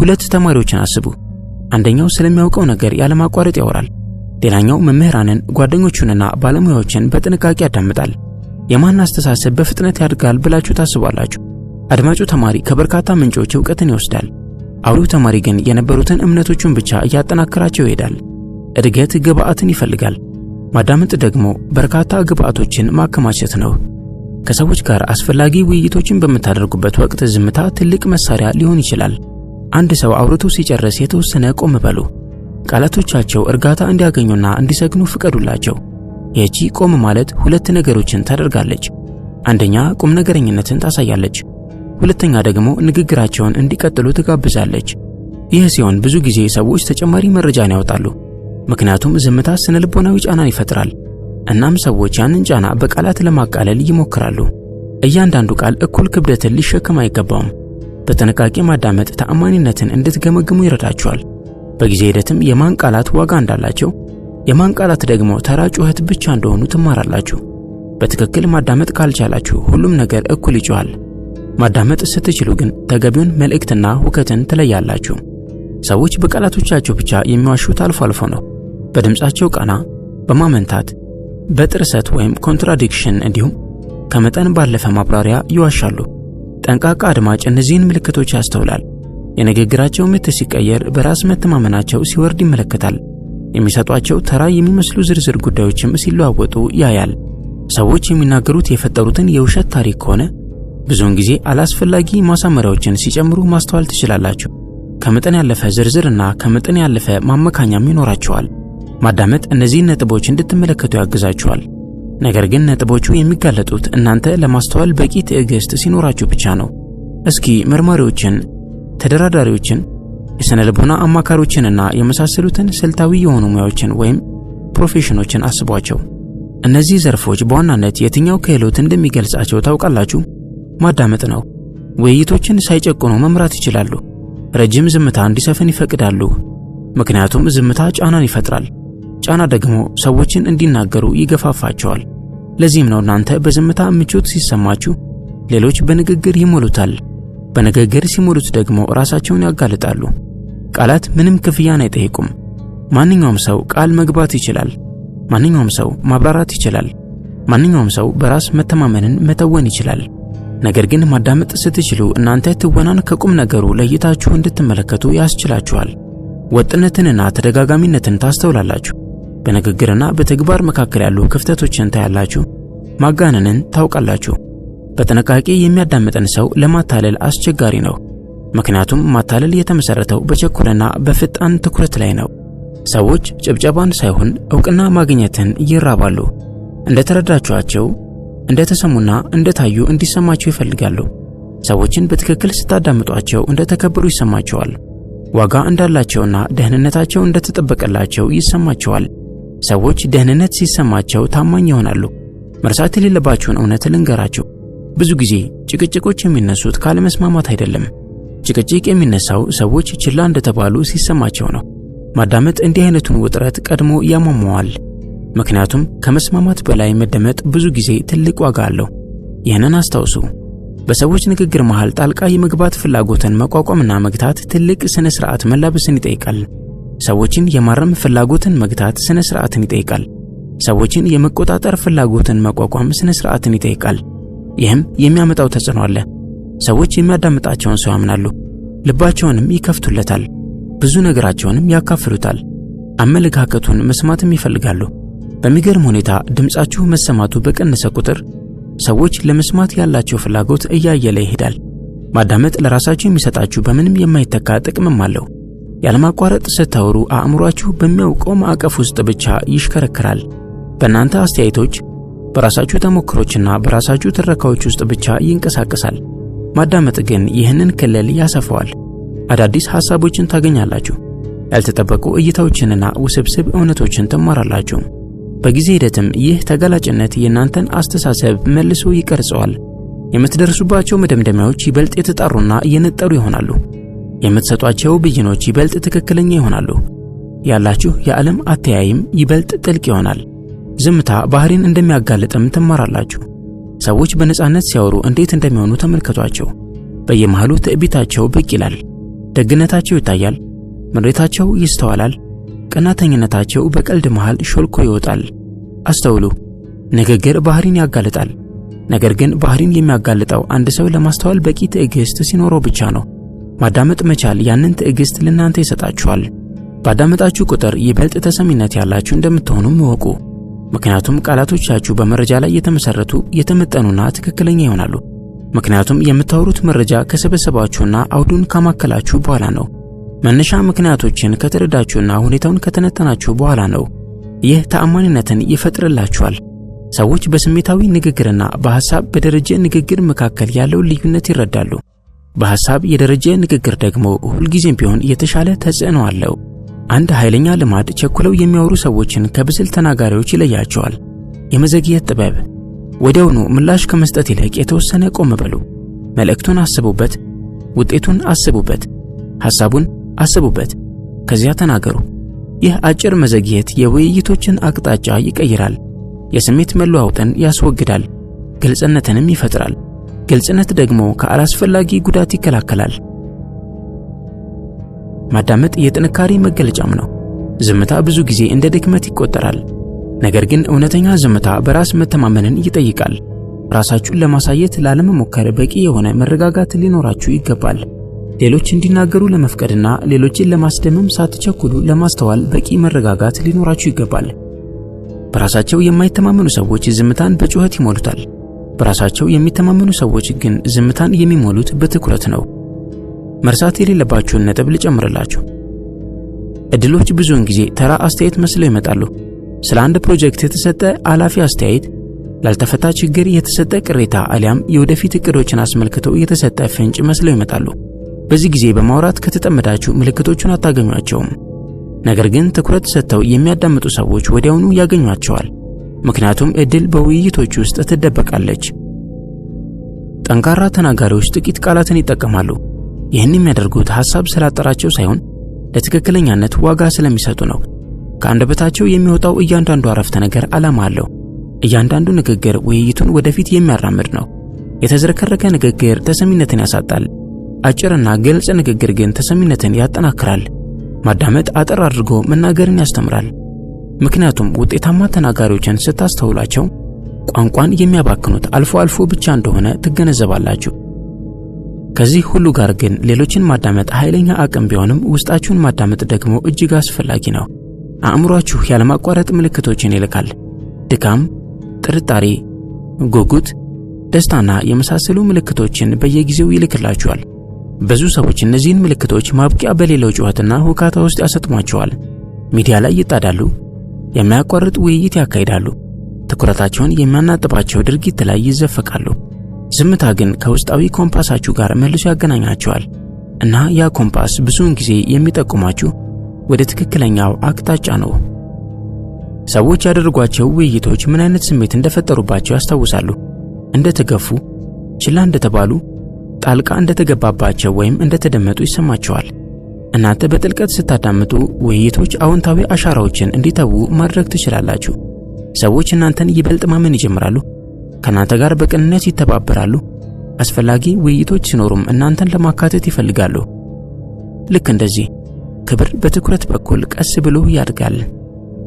ሁለት ተማሪዎችን አስቡ። አንደኛው ስለሚያውቀው ነገር ያለማቋረጥ ያወራል። ሌላኛው መምህራንን፣ ጓደኞቹንና ባለሙያዎችን በጥንቃቄ ያዳምጣል። የማን አስተሳሰብ በፍጥነት ያድጋል ብላችሁ ታስባላችሁ? አድማጩ ተማሪ ከበርካታ ምንጮች ዕውቀትን ይወስዳል። አውሪው ተማሪ ግን የነበሩትን እምነቶቹን ብቻ እያጠናከራቸው ይሄዳል። እድገት ግብአትን ይፈልጋል። ማዳመጥ ደግሞ በርካታ ግብአቶችን ማከማቸት ነው። ከሰዎች ጋር አስፈላጊ ውይይቶችን በምታደርጉበት ወቅት ዝምታ ትልቅ መሳሪያ ሊሆን ይችላል። አንድ ሰው አውርቶ ሲጨርስ የተወሰነ ቆም በሉ። ቃላቶቻቸው እርጋታ እንዲያገኙና እንዲሰግኑ ፍቀዱላቸው። ይህቺ ቆም ማለት ሁለት ነገሮችን ታደርጋለች። አንደኛ ቁም ነገረኝነትን ታሳያለች። ሁለተኛ ደግሞ ንግግራቸውን እንዲቀጥሉ ትጋብዛለች። ይህ ሲሆን ብዙ ጊዜ ሰዎች ተጨማሪ መረጃን ያወጣሉ። ምክንያቱም ዝምታ ስነልቦናዊ ጫናን ይፈጥራል። እናም ሰዎች ያንን ጫና በቃላት ለማቃለል ይሞክራሉ። እያንዳንዱ ቃል እኩል ክብደትን ሊሸከም አይገባውም። በጥንቃቄ ማዳመጥ ተአማኒነትን እንድትገመግሙ ይረዳችኋል። በጊዜ ሂደትም የማን ቃላት ዋጋ እንዳላቸው፣ የማን ቃላት ደግሞ ተራ ጩኸት ብቻ እንደሆኑ ትማራላችሁ። በትክክል ማዳመጥ ካልቻላችሁ ሁሉም ነገር እኩል ይጮሃል። ማዳመጥ ስትችሉ ግን ተገቢውን መልእክትና ሁከትን ትለያላችሁ። ሰዎች በቃላቶቻቸው ብቻ የሚዋሹት አልፎ አልፎ ነው። በድምጻቸው ቃና፣ በማመንታት፣ በጥርሰት ወይም ኮንትራዲክሽን እንዲሁም ከመጠን ባለፈ ማብራሪያ ይዋሻሉ። ጠንቃቃ አድማጭ እነዚህን ምልክቶች ያስተውላል። የንግግራቸው ምት ሲቀየር፣ በራስ መተማመናቸው ሲወርድ ይመለከታል። የሚሰጧቸው ተራ የሚመስሉ ዝርዝር ጉዳዮችም ሲለዋወጡ ያያል። ሰዎች የሚናገሩት የፈጠሩትን የውሸት ታሪክ ከሆነ ብዙውን ጊዜ አላስፈላጊ ማሳመሪያዎችን ሲጨምሩ ማስተዋል ትችላላችሁ። ከመጠን ያለፈ ዝርዝርና ከመጠን ያለፈ ማመካኛም ይኖራቸዋል። ማዳመጥ እነዚህን ነጥቦች እንድትመለከቱ ያግዛችኋል። ነገር ግን ነጥቦቹ የሚጋለጡት እናንተ ለማስተዋል በቂ ትዕግስት ሲኖራችሁ ብቻ ነው። እስኪ መርማሪዎችን፣ ተደራዳሪዎችን፣ የሥነ ልቦና አማካሪዎችንና የመሳሰሉትን ስልታዊ የሆኑ ሙያዎችን ወይም ፕሮፌሽኖችን አስቧቸው። እነዚህ ዘርፎች በዋናነት የትኛው ክህሎት እንደሚገልጻቸው ታውቃላችሁ? ማዳመጥ ነው። ውይይቶችን ሳይጨቁኑ መምራት ይችላሉ። ረጅም ዝምታ እንዲሰፍን ይፈቅዳሉ። ምክንያቱም ዝምታ ጫናን ይፈጥራል። ጫና ደግሞ ሰዎችን እንዲናገሩ ይገፋፋቸዋል። ለዚህም ነው እናንተ በዝምታ ምቾት ሲሰማችሁ ሌሎች በንግግር ይሞሉታል። በንግግር ሲሞሉት ደግሞ ራሳቸውን ያጋልጣሉ። ቃላት ምንም ክፍያን አይጠይቁም። ማንኛውም ሰው ቃል መግባት ይችላል። ማንኛውም ሰው ማብራራት ይችላል። ማንኛውም ሰው በራስ መተማመንን መተወን ይችላል። ነገር ግን ማዳመጥ ስትችሉ እናንተ ትወናን ከቁም ነገሩ ለይታችሁ እንድትመለከቱ ያስችላችኋል። ወጥነትንና ተደጋጋሚነትን ታስተውላላችሁ። በንግግርና በተግባር መካከል ያሉ ክፍተቶችን ታያላችሁ። ማጋነንን ታውቃላችሁ። በጥንቃቄ የሚያዳምጠን ሰው ለማታለል አስቸጋሪ ነው። ምክንያቱም ማታለል የተመሰረተው በቸኮልና በፍጣን ትኩረት ላይ ነው። ሰዎች ጭብጨባን ሳይሆን ዕውቅና ማግኘትን ይራባሉ። እንደተረዳችኋቸው፣ እንደተሰሙና እንደታዩ እንዲሰማቸው ይፈልጋሉ። ሰዎችን በትክክል ስታዳምጧቸው እንደተከበሩ ይሰማቸዋል። ዋጋ እንዳላቸውና ደህንነታቸው እንደተጠበቀላቸው ይሰማቸዋል። ሰዎች ደህንነት ሲሰማቸው ታማኝ ይሆናሉ። መርሳት የሌለባችሁን እውነት ልንገራችሁ። ብዙ ጊዜ ጭቅጭቆች የሚነሱት ካለመስማማት አይደለም። ጭቅጭቅ የሚነሳው ሰዎች ችላ እንደተባሉ ሲሰማቸው ነው። ማዳመጥ እንዲህ አይነቱን ውጥረት ቀድሞ ያሟሟዋል። ምክንያቱም ከመስማማት በላይ መደመጥ ብዙ ጊዜ ትልቅ ዋጋ አለው። ይህንን አስታውሱ። በሰዎች ንግግር መሃል ጣልቃ የመግባት ፍላጎትን መቋቋምና መግታት ትልቅ ስነ ስርዓት መላበስን ይጠይቃል። ሰዎችን የማረም ፍላጎትን መግታት ስነ ስርዓትን ይጠይቃል። ሰዎችን የመቆጣጠር ፍላጎትን መቋቋም ስነ ስርዓትን ይጠይቃል። ይህም የሚያመጣው ተጽዕኖ አለ። ሰዎች የሚያዳምጣቸውን ሰው ያምናሉ፣ ልባቸውንም ይከፍቱለታል፣ ብዙ ነገራቸውንም ያካፍሉታል፣ አመለካከቱን መስማትም ይፈልጋሉ። በሚገርም ሁኔታ ድምጻችሁ መሰማቱ በቀነሰ ቁጥር ሰዎች ለመስማት ያላቸው ፍላጎት እያየለ ይሄዳል። ማዳመጥ ለራሳችሁ የሚሰጣችሁ በምንም የማይተካ ጥቅምም አለው። ያለማቋረጥ ስታወሩ አእምሯችሁ በሚያውቀው ማዕቀፍ ውስጥ ብቻ ይሽከረከራል። በእናንተ አስተያየቶች፣ በራሳችሁ ተሞክሮችና በራሳችሁ ትረካዎች ውስጥ ብቻ ይንቀሳቀሳል። ማዳመጥ ግን ይህንን ክልል ያሰፋዋል። አዳዲስ ሐሳቦችን ታገኛላችሁ። ያልተጠበቁ እይታዎችንና ውስብስብ እውነቶችን ትማራላችሁ። በጊዜ ሂደትም ይህ ተጋላጭነት የእናንተን አስተሳሰብ መልሶ ይቀርጸዋል። የምትደርሱባቸው መደምደሚያዎች ይበልጥ የተጣሩና የነጠሩ ይሆናሉ። የምትሰጧቸው ብይኖች ይበልጥ ትክክለኛ ይሆናሉ። ያላችሁ የዓለም አተያይም ይበልጥ ጥልቅ ይሆናል። ዝምታ ባህሪን እንደሚያጋልጥም ትማራላችሁ። ሰዎች በነጻነት ሲያወሩ እንዴት እንደሚሆኑ ተመልከቷቸው። በየመሃሉ ትዕቢታቸው ብቅ ይላል። ደግነታቸው ይታያል፣ ምሬታቸው ይስተዋላል፣ ቀናተኝነታቸው በቀልድ መሃል ሾልኮ ይወጣል። አስተውሉ፣ ንግግር ባህሪን ያጋልጣል። ነገር ግን ባህሪን የሚያጋልጠው አንድ ሰው ለማስተዋል በቂ ትዕግስት ሲኖረው ብቻ ነው። ማዳመጥ መቻል ያንን ትዕግስት ለእናንተ ይሰጣችኋል። ባዳመጣችሁ ቁጥር ይበልጥ ተሰሚነት ያላችሁ እንደምትሆኑም እወቁ። ምክንያቱም ቃላቶቻችሁ በመረጃ ላይ የተመሰረቱ የተመጠኑና ትክክለኛ ይሆናሉ። ምክንያቱም የምታወሩት መረጃ ከሰበሰባችሁና አውዱን ካማከላችሁ በኋላ ነው። መነሻ ምክንያቶችን ከተረዳችሁና ሁኔታውን ከተነተናችሁ በኋላ ነው። ይህ ተአማኒነትን ይፈጥርላችኋል። ሰዎች በስሜታዊ ንግግርና በሐሳብ በደረጀ ንግግር መካከል ያለውን ልዩነት ይረዳሉ። በሐሳብ የደረጀ ንግግር ደግሞ ሁልጊዜም ቢሆን የተሻለ ተጽዕኖ አለው። አንድ ኃይለኛ ልማድ ቸኩለው የሚያወሩ ሰዎችን ከብስል ተናጋሪዎች ይለያቸዋል። የመዘግየት ጥበብ። ወዲያውኑ ምላሽ ከመስጠት ይልቅ የተወሰነ ቆም በሉ። መልእክቱን አስቡበት፣ ውጤቱን አስቡበት፣ ሐሳቡን አስቡበት፣ ከዚያ ተናገሩ። ይህ አጭር መዘግየት የውይይቶችን አቅጣጫ ይቀይራል። የስሜት መለዋወጥን ያስወግዳል፣ ግልጽነትንም ይፈጥራል። ግልጽነት ደግሞ ከአላስፈላጊ ጉዳት ይከላከላል። ማዳመጥ የጥንካሬ መገለጫም ነው። ዝምታ ብዙ ጊዜ እንደ ድክመት ይቆጠራል። ነገር ግን እውነተኛ ዝምታ በራስ መተማመንን ይጠይቃል። ራሳችሁን ለማሳየት ላለመሞከር በቂ የሆነ መረጋጋት ሊኖራችሁ ይገባል። ሌሎች እንዲናገሩ ለመፍቀድና ሌሎችን ለማስደመም ሳትቸኩሉ ለማስተዋል በቂ መረጋጋት ሊኖራችሁ ይገባል። በራሳቸው የማይተማመኑ ሰዎች ዝምታን በጩኸት ይሞሉታል። በራሳቸው የሚተማመኑ ሰዎች ግን ዝምታን የሚሞሉት በትኩረት ነው። መርሳት የሌለባችሁን ነጥብ ልጨምርላችሁ። እድሎች ብዙውን ጊዜ ተራ አስተያየት መስለው ይመጣሉ። ስለ አንድ ፕሮጀክት የተሰጠ አላፊ አስተያየት፣ ላልተፈታ ችግር የተሰጠ ቅሬታ አሊያም የወደፊት እቅዶችን አስመልክተው የተሰጠ ፍንጭ መስለው ይመጣሉ። በዚህ ጊዜ በማውራት ከተጠመዳችሁ ምልክቶቹን አታገኟቸውም። ነገር ግን ትኩረት ሰጥተው የሚያዳምጡ ሰዎች ወዲያውኑ ያገኟቸዋል። ምክንያቱም እድል በውይይቶች ውስጥ ትደበቃለች። ጠንካራ ተናጋሪዎች ጥቂት ቃላትን ይጠቀማሉ። ይህን የሚያደርጉት ሐሳብ ስላጠራቸው ሳይሆን ለትክክለኛነት ዋጋ ስለሚሰጡ ነው። ከአንደበታቸው የሚወጣው እያንዳንዱ አረፍተ ነገር ዓላማ አለው። እያንዳንዱ ንግግር ውይይቱን ወደፊት የሚያራምድ ነው። የተዝረከረከ ንግግር ተሰሚነትን ያሳጣል። አጭርና ግልጽ ንግግር ግን ተሰሚነትን ያጠናክራል። ማዳመጥ አጠር አድርጎ መናገርን ያስተምራል። ምክንያቱም ውጤታማ ተናጋሪዎችን ስታስተውላቸው ቋንቋን የሚያባክኑት አልፎ አልፎ ብቻ እንደሆነ ትገነዘባላችሁ። ከዚህ ሁሉ ጋር ግን ሌሎችን ማዳመጥ ኃይለኛ አቅም ቢሆንም ውስጣችሁን ማዳመጥ ደግሞ እጅግ አስፈላጊ ነው። አእምሯችሁ ያለማቋረጥ ምልክቶችን ይልካል። ድካም፣ ጥርጣሬ፣ ጉጉት፣ ደስታና የመሳሰሉ ምልክቶችን በየጊዜው ይልክላችኋል። ብዙ ሰዎች እነዚህን ምልክቶች ማብቂያ በሌለው ጩኸትና ሁካታ ውስጥ ያሰጥሟቸዋል። ሚዲያ ላይ ይጣዳሉ፣ የማያቋርጥ ውይይት ያካሂዳሉ፣ ትኩረታቸውን የሚያናጥባቸው ድርጊት ላይ ይዘፈቃሉ። ዝምታ ግን ከውስጣዊ ኮምፓሳችሁ ጋር መልሶ ያገናኛቸዋል እና ያ ኮምፓስ ብዙውን ጊዜ የሚጠቁማችሁ ወደ ትክክለኛው አቅጣጫ ነው። ሰዎች ያደረጓቸው ውይይቶች ምን አይነት ስሜት እንደፈጠሩባቸው ያስታውሳሉ። እንደተገፉ፣ ችላ እንደተባሉ፣ ጣልቃ እንደተገባባቸው ወይም እንደተደመጡ ይሰማቸዋል። እናንተ በጥልቀት ስታዳምጡ ውይይቶች አዎንታዊ አሻራዎችን እንዲተዉ ማድረግ ትችላላችሁ። ሰዎች እናንተን ይበልጥ ማመን ይጀምራሉ። ከናንተ ጋር በቅንነት ይተባበራሉ። አስፈላጊ ውይይቶች ሲኖሩም እናንተን ለማካተት ይፈልጋሉ። ልክ እንደዚህ ክብር በትኩረት በኩል ቀስ ብሎ ያድጋል።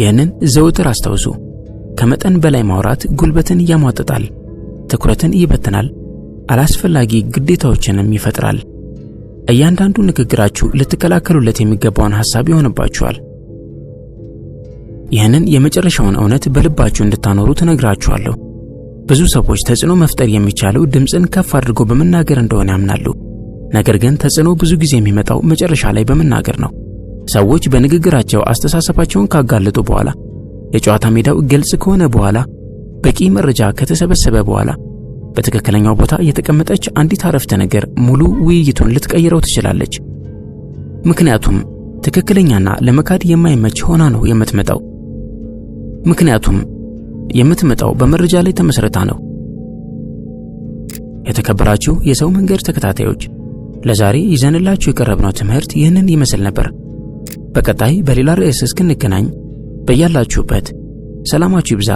ይህንን ዘውትር አስታውሱ። ከመጠን በላይ ማውራት ጉልበትን ያሟጥጣል፣ ትኩረትን ይበትናል፣ አላስፈላጊ ግዴታዎችንም ይፈጥራል። እያንዳንዱ ንግግራችሁ ልትከላከሉለት የሚገባውን ሐሳብ ይሆንባችኋል። ይህንን የመጨረሻውን እውነት በልባችሁ እንድታኖሩ ትነግራችኋለሁ። ብዙ ሰዎች ተጽዕኖ መፍጠር የሚቻለው ድምፅን ከፍ አድርጎ በመናገር እንደሆነ ያምናሉ። ነገር ግን ተጽዕኖ ብዙ ጊዜ የሚመጣው መጨረሻ ላይ በመናገር ነው። ሰዎች በንግግራቸው አስተሳሰባቸውን ካጋለጡ በኋላ፣ የጨዋታ ሜዳው ግልጽ ከሆነ በኋላ፣ በቂ መረጃ ከተሰበሰበ በኋላ በትክክለኛው ቦታ የተቀመጠች አንዲት አረፍተ ነገር ሙሉ ውይይቱን ልትቀይረው ትችላለች። ምክንያቱም ትክክለኛና ለመካድ የማይመች ሆና ነው የምትመጣው። ምክንያቱም የምትመጣው በመረጃ ላይ ተመስርታ ነው። የተከበራችሁ የሰው መንገድ ተከታታዮች፣ ለዛሬ ይዘንላችሁ የቀረብነው ትምህርት ይህንን ይመስል ነበር። በቀጣይ በሌላ ርዕስ እስክንገናኝ በያላችሁበት ሰላማችሁ ይብዛ።